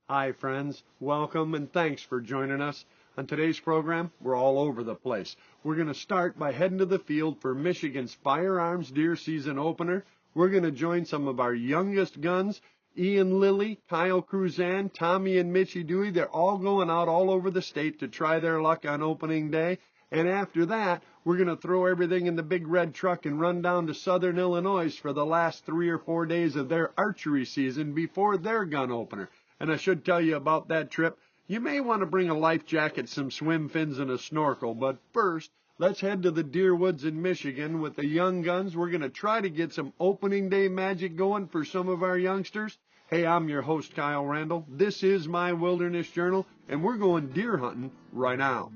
Hi friends, welcome and thanks for joining us. On today's program, we're all over the place. We're going to start by heading to the field for Michigan's Firearms deer season opener. We're going to join some of our youngest guns, Ian Lilly, Kyle Cruzan, Tommy and Mitchie Dewey. They're all going out all over the state to try their luck on opening day. And after that, we're going to throw everything in the big red truck and run down to southern Illinois for the last 3 or 4 days of their archery season before their gun opener. And I should tell you about that trip. You may want to bring a life jacket, some swim fins, and a snorkel. But first, let's head to the deer woods in Michigan with the young guns. We're going to try to get some opening day magic going for some of our youngsters. Hey, I'm your host, Kyle Randall. This is my Wilderness Journal, and we're going deer hunting right now.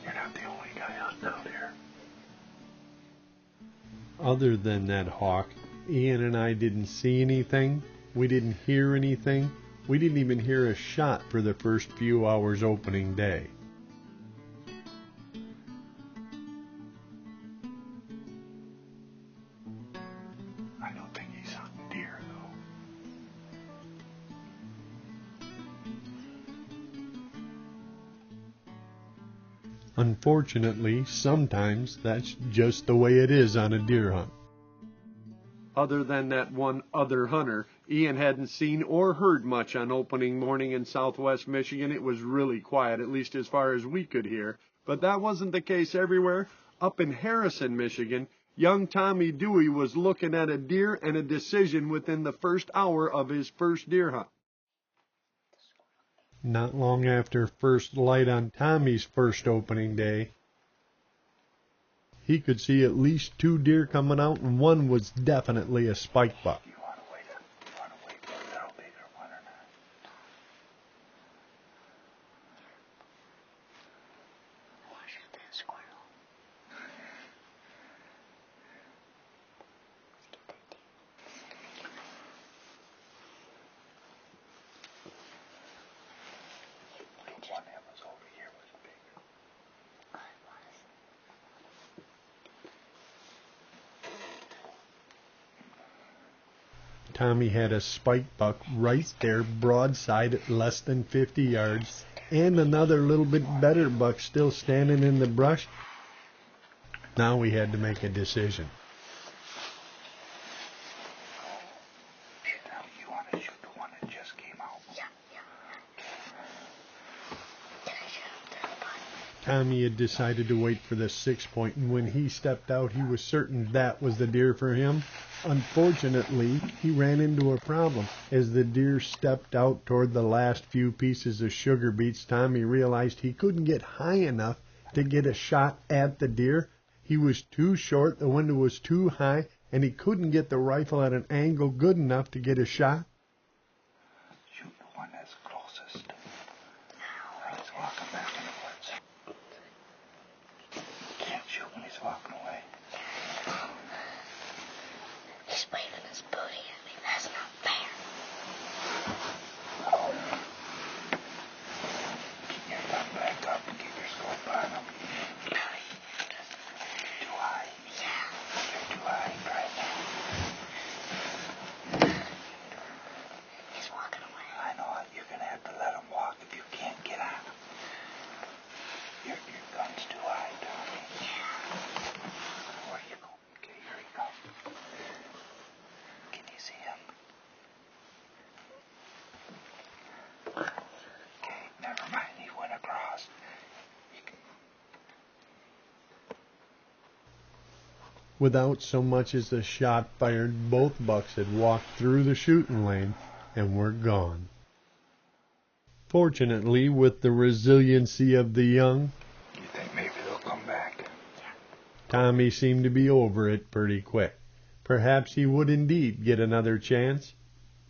You're not the only guy hunting out here. Other than that hawk, Ian and I didn't see anything. We didn't hear anything. We didn't even hear a shot for the first few hours opening day. I don't think he's hunting deer, though. Unfortunately, sometimes that's just the way it is on a deer hunt. Other than that one other hunter, Ian hadn't seen or heard much on opening morning in southwest Michigan. It was really quiet, at least as far as we could hear. But that wasn't the case everywhere. Up in Harrison, Michigan, young Tommy Dewey was looking at a deer and a decision within the first hour of his first deer hunt. Not long after first light on Tommy's first opening day, he could see at least 2 deer coming out, and one was definitely a spike buck. You want to wait for a little bigger one or not? Watch that squirrel. The one that was over here was bigger. Tommy had a spike buck right there, broadside at less than 50 yards, and another little bit better buck still standing in the brush. Now we had to make a decision. Now you want to shoot the one that just came out? Yeah. Tommy had decided to wait for the 6-point, and when he stepped out, he was certain that was the deer for him. Unfortunately, he ran into a problem. As the deer stepped out toward the last few pieces of sugar beets, Tommy realized he couldn't get high enough to get a shot at the deer. He was too short, the window was too high, and he couldn't get the rifle at an angle good enough to get a shot. Shoot the one that's closest. Now he's walking back in the woods. Can't shoot when he's walking away. He's waving his booty at me. That's not fair. Keep your thumb back up and keep your scope on him. Too high. Yeah. You're too high right now. He's walking away. I know it. You're going to have to let him walk if you can't get on him. Your gun's too high, Tommy. Yeah. Where are you going? Okay, here he comes. Can you see him? Okay, never mind. He went across. Without so much as a shot fired, both bucks had walked through the shooting lane and were gone. Fortunately, with the resiliency of the young, You think maybe they'll come back? Tommy seemed to be over it pretty quick. Perhaps he would indeed get another chance.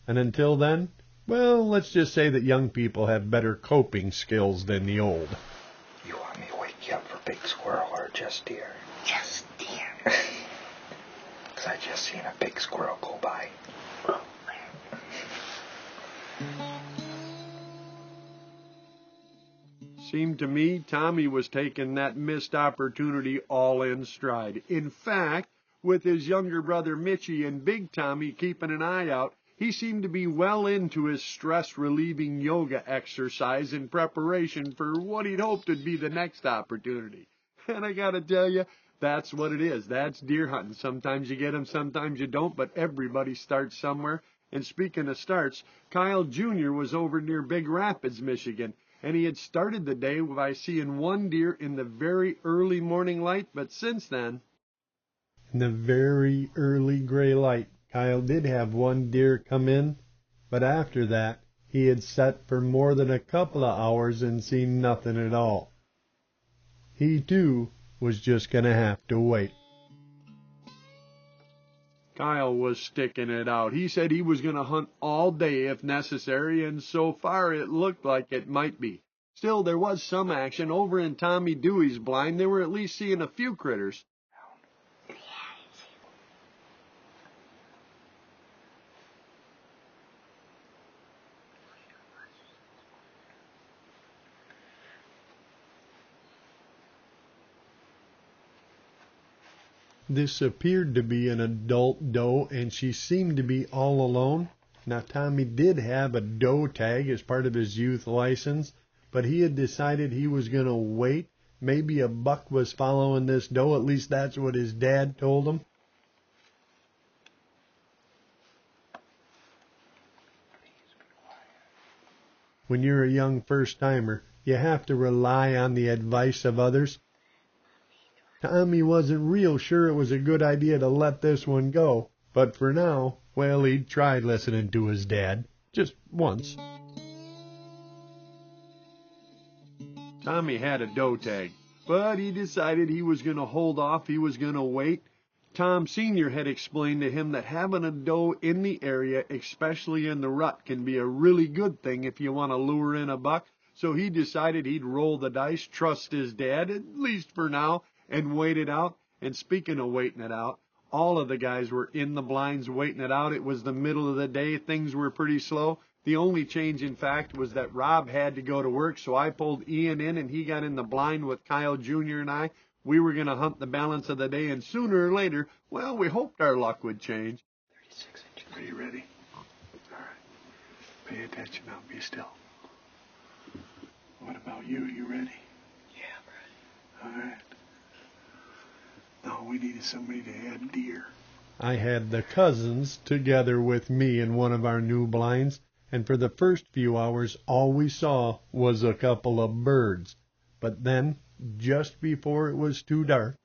And until then, well, let's just say that young people have better coping skills than the old. You want big squirrel or just deer? Just deer. Because I just seen a big squirrel go by. Oh, Seemed to me Tommy was taking that missed opportunity all in stride. In fact, with his younger brother Mitchie and Big Tommy keeping an eye out, he seemed to be well into his stress-relieving yoga exercise in preparation for what he'd hoped would be the next opportunity. And I gotta tell you, that's what it is. That's deer hunting. Sometimes you get 'em, sometimes you don't, but everybody starts somewhere. And speaking of starts, Kyle Jr. was over near Big Rapids, Michigan, and he had started the day by seeing one deer in the very early morning light, but since then, in the very early gray light, Kyle did have one deer come in, but after that, he had sat for more than a couple of hours and seen nothing at all. He, too, was just going to have to wait. Kyle was sticking it out. He said he was going to hunt all day if necessary, and so far it looked like it might be. Still, there was some action. Over in Tommy Dewey's blind, they were at least seeing a few critters. This appeared to be an adult doe, and she seemed to be all alone. Now, Tommy did have a doe tag as part of his youth license, but he had decided he was going to wait. Maybe a buck was following this doe. At least that's what his dad told him. When you're a young first-timer, you have to rely on the advice of others. Tommy wasn't real sure it was a good idea to let this one go, but for now, well, he'd tried listening to his dad, just once. Tommy had a doe tag, but he decided he was going to hold off, he was going to wait. Tom Sr. had explained to him that having a doe in the area, especially in the rut, can be a really good thing if you want to lure in a buck, so he decided he'd roll the dice, trust his dad, at least for now, and wait it out. And speaking of waiting it out, all of the guys were in the blinds waiting it out. It was the middle of the day. Things were pretty slow. The only change, in fact, was that Rob had to go to work, so I pulled Ian in, and he got in the blind with Kyle Jr. and I. We were going to hunt the balance of the day, and sooner or later, well, we hoped our luck would change. 36 inches. Are you ready? All right. Pay attention now. Be still. What about you? You ready? Yeah, I'm ready. All right. No, we needed somebody to add deer. I had the cousins together with me in one of our new blinds, and for the first few hours all we saw was a couple of birds. But then, just before it was too dark,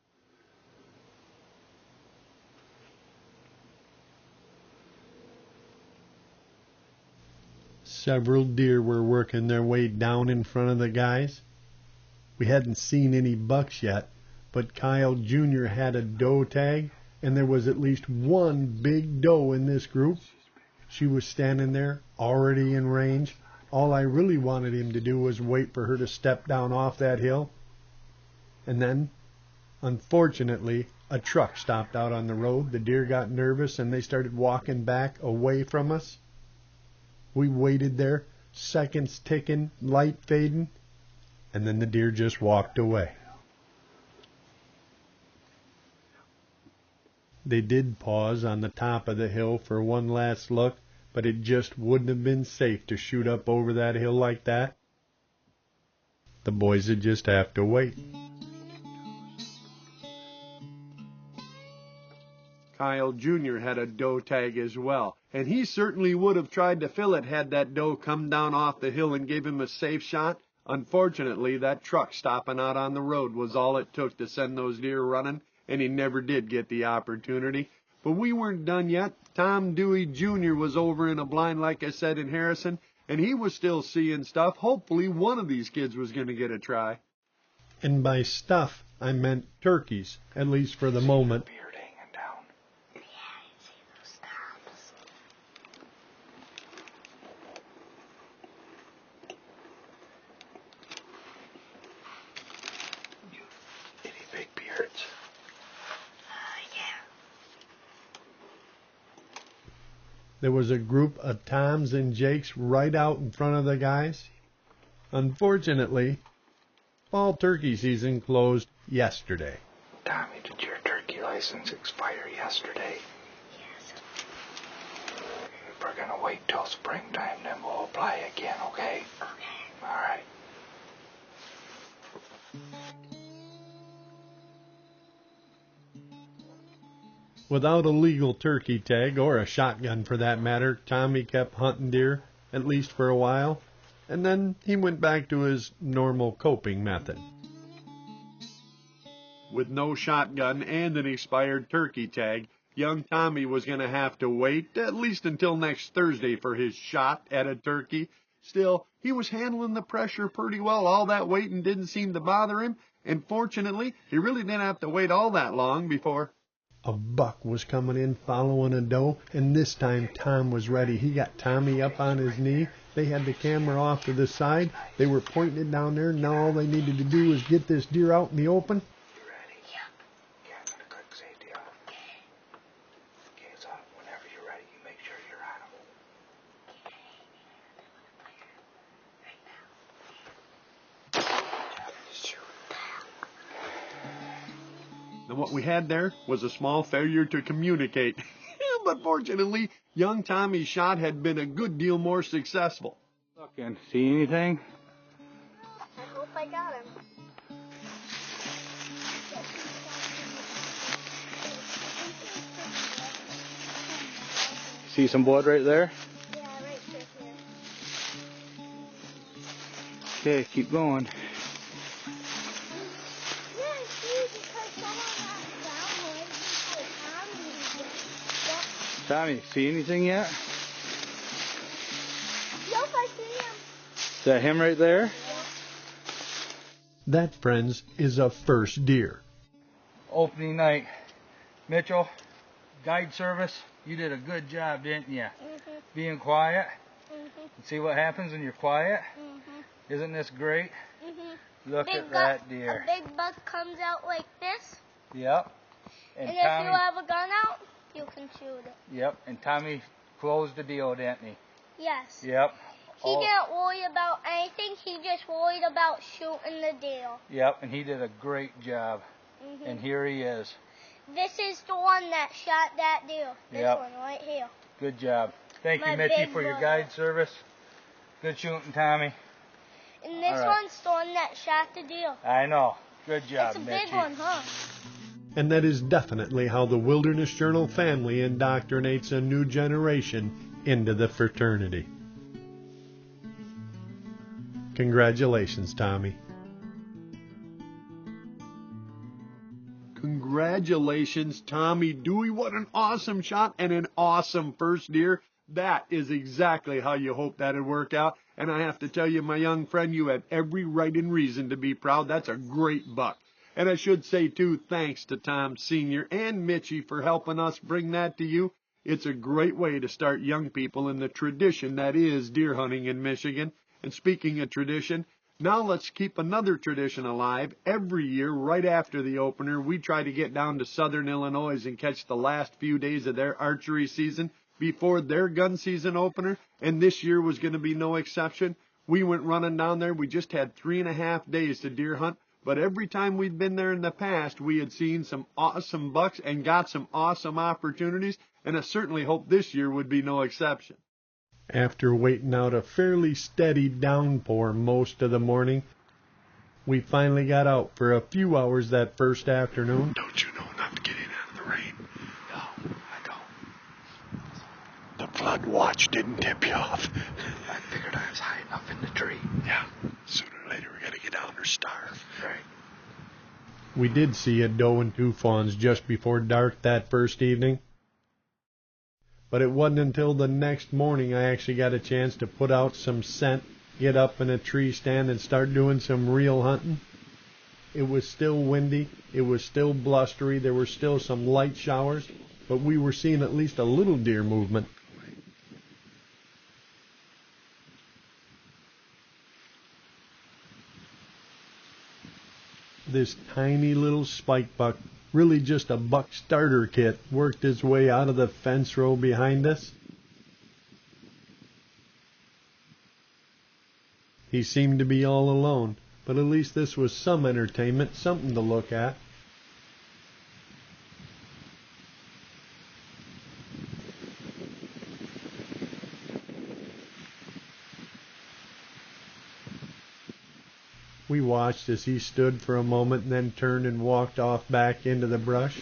several deer were working their way down in front of the guys. We hadn't seen any bucks yet, but Kyle Jr. had a doe tag, and there was at least one big doe in this group. She was standing there, already in range. All I really wanted him to do was wait for her to step down off that hill. And then, unfortunately, a truck stopped out on the road. The deer got nervous, and they started walking back away from us. We waited there, seconds ticking, light fading, and then the deer just walked away. They did pause on the top of the hill for one last look, but it just wouldn't have been safe to shoot up over that hill like that. The boys would just have to wait. Kyle Jr. had a doe tag as well, and he certainly would have tried to fill it had that doe come down off the hill and gave him a safe shot. Unfortunately, that truck stopping out on the road was all it took to send those deer running, and he never did get the opportunity. But we weren't done yet. Tom Dewey Jr. was over in a blind, like I said, in Harrison, and he was still seeing stuff. Hopefully one of these kids was going to get a try. And by stuff, I meant turkeys, at least for the moment. Beard hanging down. Yeah, I see those stumps. There was a group of Toms and Jakes right out in front of the guys. Unfortunately, fall turkey season closed yesterday. Tommy, did your turkey license expire yesterday? Yes. If we're gonna wait till springtime, then we'll apply again, okay? Okay. All right. Without a legal turkey tag, or a shotgun for that matter, Tommy kept hunting deer, at least for a while, and then he went back to his normal coping method. With no shotgun and an expired turkey tag, young Tommy was going to have to wait at least until next Thursday for his shot at a turkey. Still, he was handling the pressure pretty well. All that waiting didn't seem to bother him, and fortunately, he really didn't have to wait all that long before a buck was coming in following a doe, and this time Tom was ready. He got Tommy up on his knee. They had the camera off to the side. They were pointing it down there. Now all they needed to do was get this deer out in the open. You ready? Yeah. Yeah, I'm gonna click safety off. Okay, so whenever you're ready, you make sure you're on them. And what we had there was a small failure to communicate. But fortunately, young Tommy's shot had been a good deal more successful. Looking. See anything? I hope I got him. See some blood right there? Yeah, right here. Okay, keep going. Yeah, see, because someone got downward because Tommy, see anything yet? Yep, I see him. Is that him right there? That, friends, is a first deer. Opening night. Mitchell, guide service, you did a good job, didn't you? Mm-hmm. Being quiet. Mm-hmm. See what happens when you're quiet? Mm-hmm. Isn't this great? Mm-hmm. Look at that deer. A big buck comes out like this, Yep. and And if Tommy, you have a gun out, you can shoot it. yep. And Tommy closed the deal, didn't he? Yes. Yep. He didn't worry about anything. He just worried about shooting the deer. Yep. And he did a great job. Mm-hmm. And here he is. This is the one that shot that deer. This Yep. one right here. Good job. Thank My you, Mitchie, big for your brother. guide service. Good shooting, Tommy. And this All right. one's the one that shot the deer. I know. Good job, It's a Mitchie. big one, huh? And that is definitely how the Wilderness Journal family indoctrinates a new generation into the fraternity. Congratulations, Tommy. Congratulations, Tommy Dewey. What an awesome shot and an awesome first deer. That is exactly how you hope that'd work out. And I have to tell you, my young friend, you have every right and reason to be proud. That's a great buck. And I should say, too, thanks to Tom Sr. and Mitchie for helping us bring that to you. It's a great way to start young people in the tradition that is deer hunting in Michigan. And speaking of tradition, now let's keep another tradition alive. Every year, right after the opener, we try to get down to southern Illinois and catch the last few days of their archery season before their gun season opener, and this year was going to be no exception. We went running down there. We just had 3.5 days to deer hunt, but every time we'd been there in the past, we had seen some awesome bucks and got some awesome opportunities, and I certainly hope this year would be no exception. After waiting out a fairly steady downpour most of the morning, we finally got out for a few hours that first afternoon. Don't you know not to get in out of the rain? No, I don't. The flood watch didn't tip you off. I figured I was high enough in the tree. Yeah, sooner or later we gotta get down or starve. Right. We did see a doe and 2 fawns just before dark that first evening. But it wasn't until the next morning I actually got a chance to put out some scent, get up in a tree stand, and start doing some real hunting. It was still windy, it was still blustery, there were still some light showers, but we were seeing at least a little deer movement. This tiny little spike buck, really just a buck starter kit, worked his way out of the fence row behind us. He seemed to be all alone, but at least this was some entertainment, something to look at. We watched as he stood for a moment and then turned and walked off back into the brush.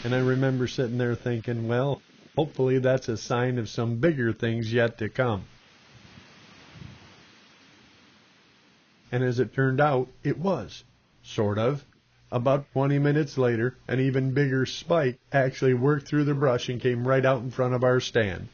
And I remember sitting there thinking, well, hopefully that's a sign of some bigger things yet to come. And as it turned out, it was. Sort of. About 20 minutes later, an even bigger spike actually worked through the brush and came right out in front of our stand.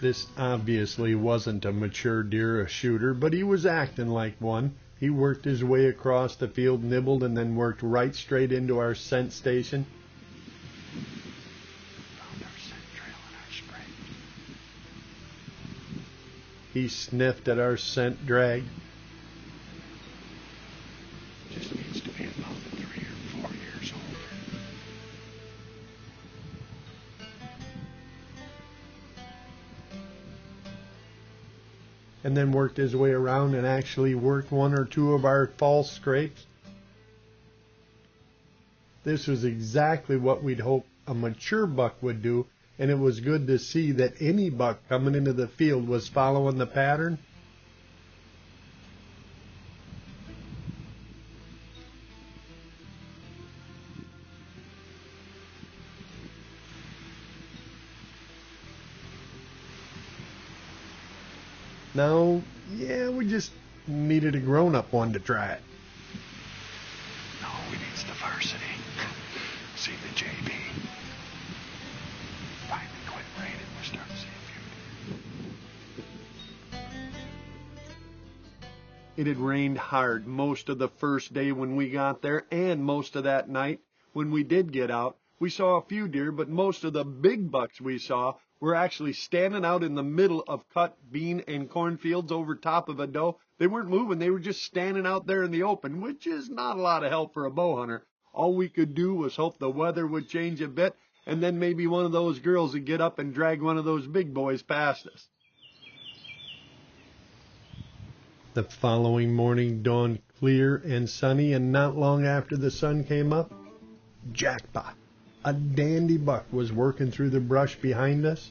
This obviously wasn't a mature deer, a shooter, but he was acting like one. He worked his way across the field, nibbled, and then worked right straight into our scent station. Found our scent trail and our spray. He sniffed at our scent drag. Just needs to be about 3 or 4 years older. And then worked his way around and actually worked 1 or 2 of our false scrapes. This was exactly what we'd hoped a mature buck would do, and it was good to see that any buck coming into the field was following the pattern. Now, yeah, we just needed a grown-up one to try it. No, we needs the varsity. See the JB. Finally quit raining, we're starting to see a few deer. It had rained hard most of the first day when we got there, and most of that night when we did get out. We saw a few deer, but most of the big bucks we saw were actually standing out in the middle of cut bean and cornfields over top of a doe. They weren't moving, they were just standing out there in the open, which is not a lot of help for a bow hunter. All we could do was hope the weather would change a bit, and then maybe one of those girls would get up and drag one of those big boys past us. The following morning dawned clear and sunny, and not long after the sun came up, jackpot. A dandy buck was working through the brush behind us.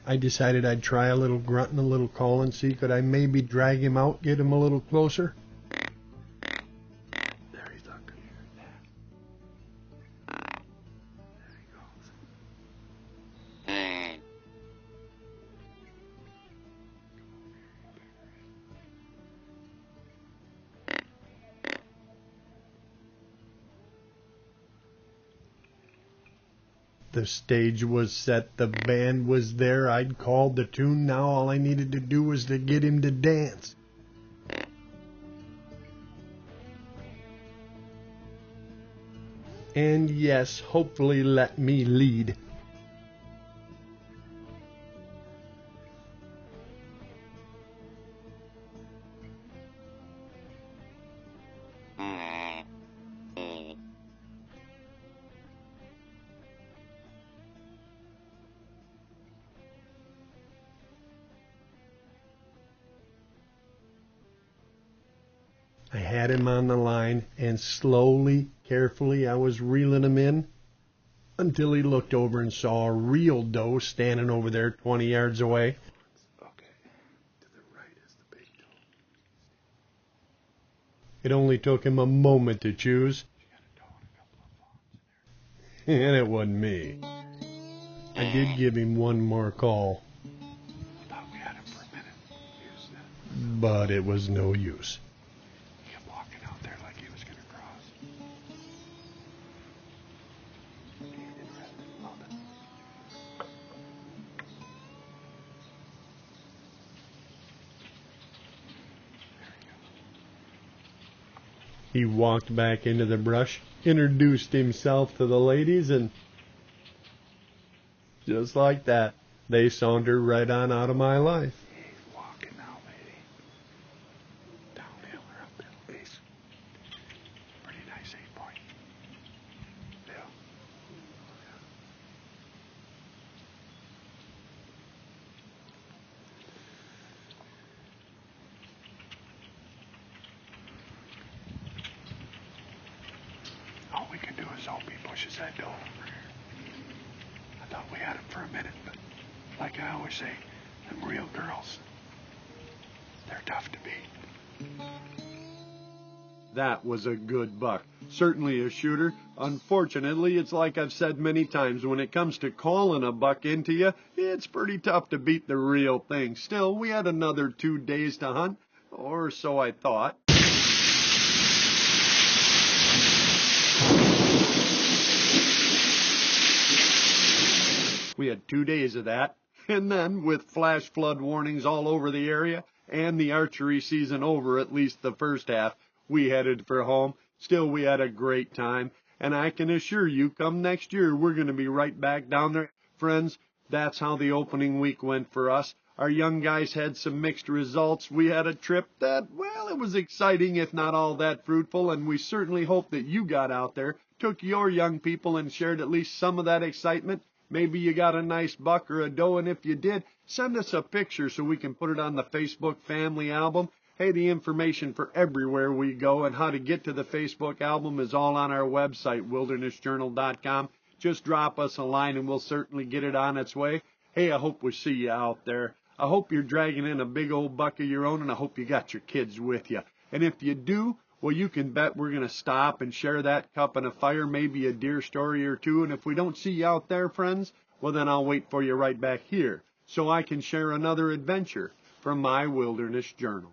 I decided I'd try a little grunt and a little call and see could I maybe drag him out, get him a little closer. There he's up here. There he goes. The stage was set, the band was there, I'd called the tune, now all I needed to do was to get him to dance. And yes, hopefully let me lead. I had him on the line, and slowly, carefully, I was reeling him in until he looked over and saw a real doe standing over there 20 yards away. Okay. To the right is the big doe. It only took him a moment to choose, She got a doe and a couple of fawns in there. and it wasn't me. I did give him one more call, Thought we had him for a minute. He was, but it was no use. he kept walking out there like he was going to cross. He was interested in nothing. He walked back into the brush, introduced himself to the ladies, and Just like that, they sauntered right on out of my life. He's walking now, lady. Downhill or uphill, please. Pretty nice 8-point. Yeah. All we can do is hope he pushes that doe over here. I thought we had him for a minute, but like I always say, them real girls, they're tough to beat. That was a good buck. Certainly a shooter. Unfortunately, it's like I've said many times, when it comes to calling a buck into you, it's pretty tough to beat the real thing. Still, we had another 2 days to hunt, or so I thought. We had 2 days of that, and then with flash flood warnings all over the area and the archery season over, at least the first half, we headed for home. Still, we had a great time, and I can assure you, come next year, we're going to be right back down there. Friends, that's how the opening week went for us. Our young guys had some mixed results. We had a trip that, well, it was exciting, if not all that fruitful, and we certainly hope that you got out there, took your young people, and shared at least some of that excitement. Maybe you got a nice buck or a doe, and if you did, send us a picture so we can put it on the Facebook family album. Hey, the information for everywhere we go and how to get to the Facebook album is all on our website, wildernessjournal.com. Just drop us a line and we'll certainly get it on its way. Hey, I hope we see you out there. I hope you're dragging in a big old buck of your own, and I hope you got your kids with you. And if you do, well, you can bet we're going to stop and share that cup and a fire, maybe a deer story or two. And if we don't see you out there, friends, well, then I'll wait for you right back here so I can share another adventure from my Wilderness Journal.